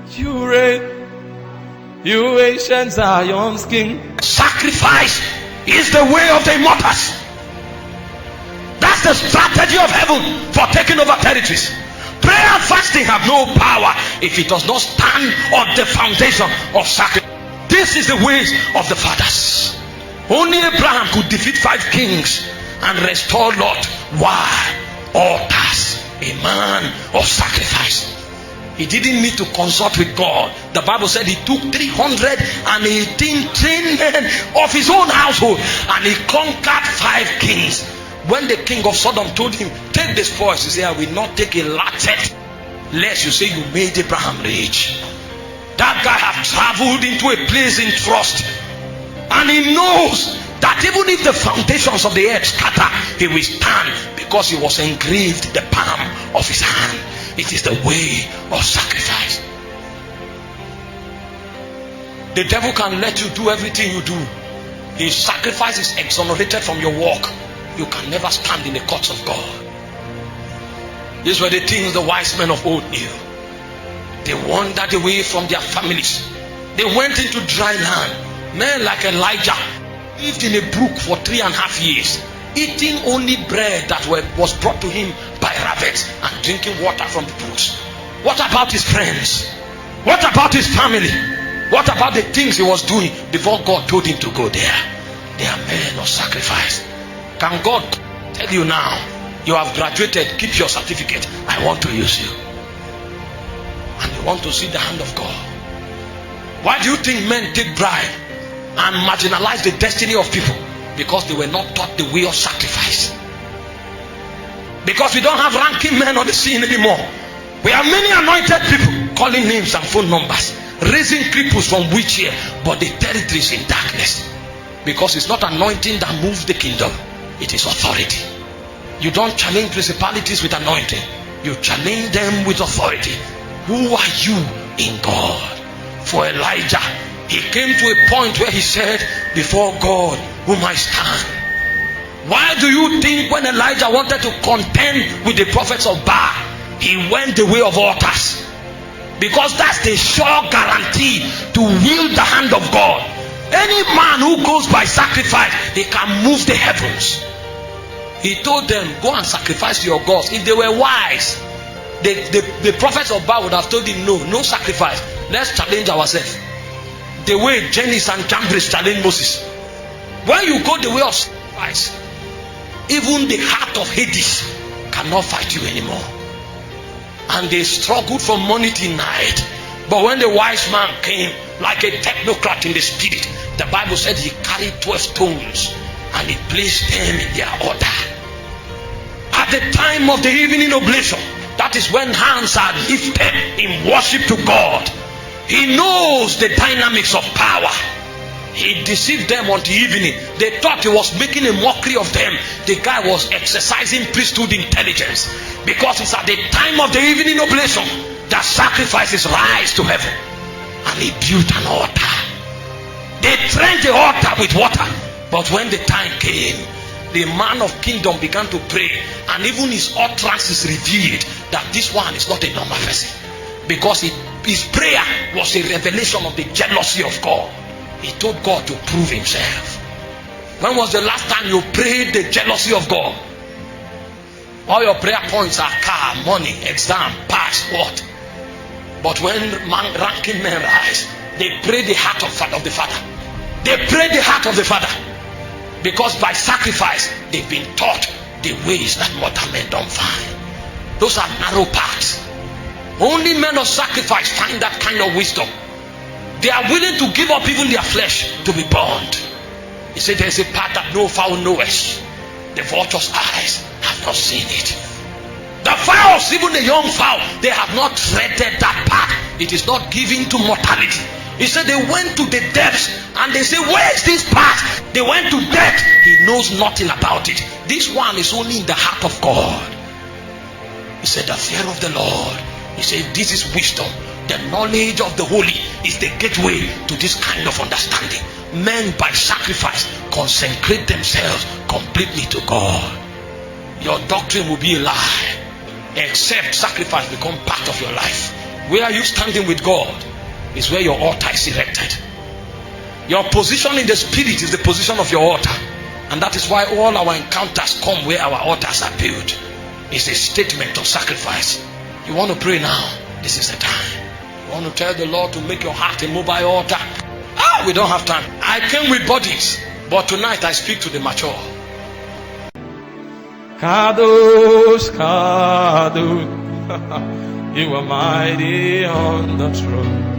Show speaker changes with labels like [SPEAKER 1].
[SPEAKER 1] You reign, you ancient Zion's king.
[SPEAKER 2] Sacrifice is the way of the immortals. That's the strategy of heaven for taking over territories. Prayer and fasting have no power if it does not stand on the foundation of sacrifice. This is the ways of the fathers. Only Abraham could defeat 5 kings and restore Lot. Why? Altars, a man of sacrifice. He didn't need to consult with God. The Bible said he took 318 trained men of his own household and he conquered 5 kings. When the king of Sodom told him, take the spoils, he said, I will not take a latchet lest you say you made Abraham rich. That guy have traveled into a place in trust, and he knows that even if the foundations of the earth scatter, he will stand because he was engraved the palm of his hand. It is the way of sacrifice. The devil can let you do everything you do. His sacrifice is exonerated from your work. You can never stand in the courts of God. These were the things the wise men of old knew. They wandered away from their families. They went into dry land. Men like Elijah lived in a brook for 3.5 years, eating only bread that was brought to him by rabbits and drinking water from the brooks. What about his friends? What about his family? What about the things he was doing before God told him to go there? They are men of sacrifice. Can God tell you now, you have graduated, keep your certificate, I want to use you? And you want to see the hand of God. Why do you think men take bribe and marginalize the destiny of people? Because they were not taught the way of sacrifice. Because we don't have ranking men on the scene anymore. We have many anointed people calling names and phone numbers, raising cripples from wheelchair, but the territory is in darkness. Because it's not anointing that moves the kingdom, it is authority. You don't challenge principalities with anointing, you challenge them with authority. Who are you in God? For Elijah, he came to a point where he said, before God whom I stand. Why do you think when Elijah wanted to contend with the prophets of Baal, he went the way of altars? Because that's the sure guarantee to wield the hand of God. Any man who goes by sacrifice, he can move the heavens. He told them, go and sacrifice to your gods. If they were wise, the prophets of Baal would have told him, no sacrifice. Let's challenge ourselves. The way Jannes and Jambres challenged Moses. When you go the way of sacrifice, even the heart of Hades cannot fight you anymore. And they struggled from morning till night. But when the wise man came, like a technocrat in the spirit, the Bible said he carried 12 stones and he placed them in their order. At the time of the evening oblation, that is when hands are lifted in worship to God. He knows the dynamics of power. He deceived them until evening. They thought he was making a mockery of them. The guy was exercising priesthood intelligence, because it's at the time of the evening oblation that sacrifices rise to heaven. And he built an altar. They trenched the altar with water. But when the time came, the man of kingdom began to pray, and even his utterances revealed that this one is not a normal person, because his prayer was a revelation of the jealousy of God. He told God to prove himself. When was the last time you prayed the jealousy of God? All your prayer points are car, money, exam, pass, what? But when ranking men rise, they pray the heart of the Father. They pray the heart of the Father. Because by sacrifice, they've been taught the ways that mortal men don't find. Those are narrow paths. Only men of sacrifice find that kind of wisdom. They are willing to give up even their flesh to be burned. He said there is a path that no fowl knoweth. The vulture's eyes have not seen it. The fowls, even the young fowl, they have not treaded that path. It is not given to mortality. He said they went to the depths and they say, where is this path? They went to death. He knows nothing about it. This one is only in the heart of God. He said the fear of the Lord. He said this is wisdom. The knowledge of the holy is the gateway to this kind of understanding. Men by sacrifice consecrate themselves completely to God. Your doctrine will be a lie except sacrifice become part of your life. Where are you standing with God is where your altar is erected. Your position in the spirit is the position of your altar. And that is why all our encounters come where our altars are built. It's a statement of sacrifice. You want to pray now? This is the time. You want to tell the Lord to make your heart a mobile altar? We don't have time. I came with bodies, but tonight I speak to the mature.
[SPEAKER 1] Kadosh, Kadosh, you are mighty on the throne.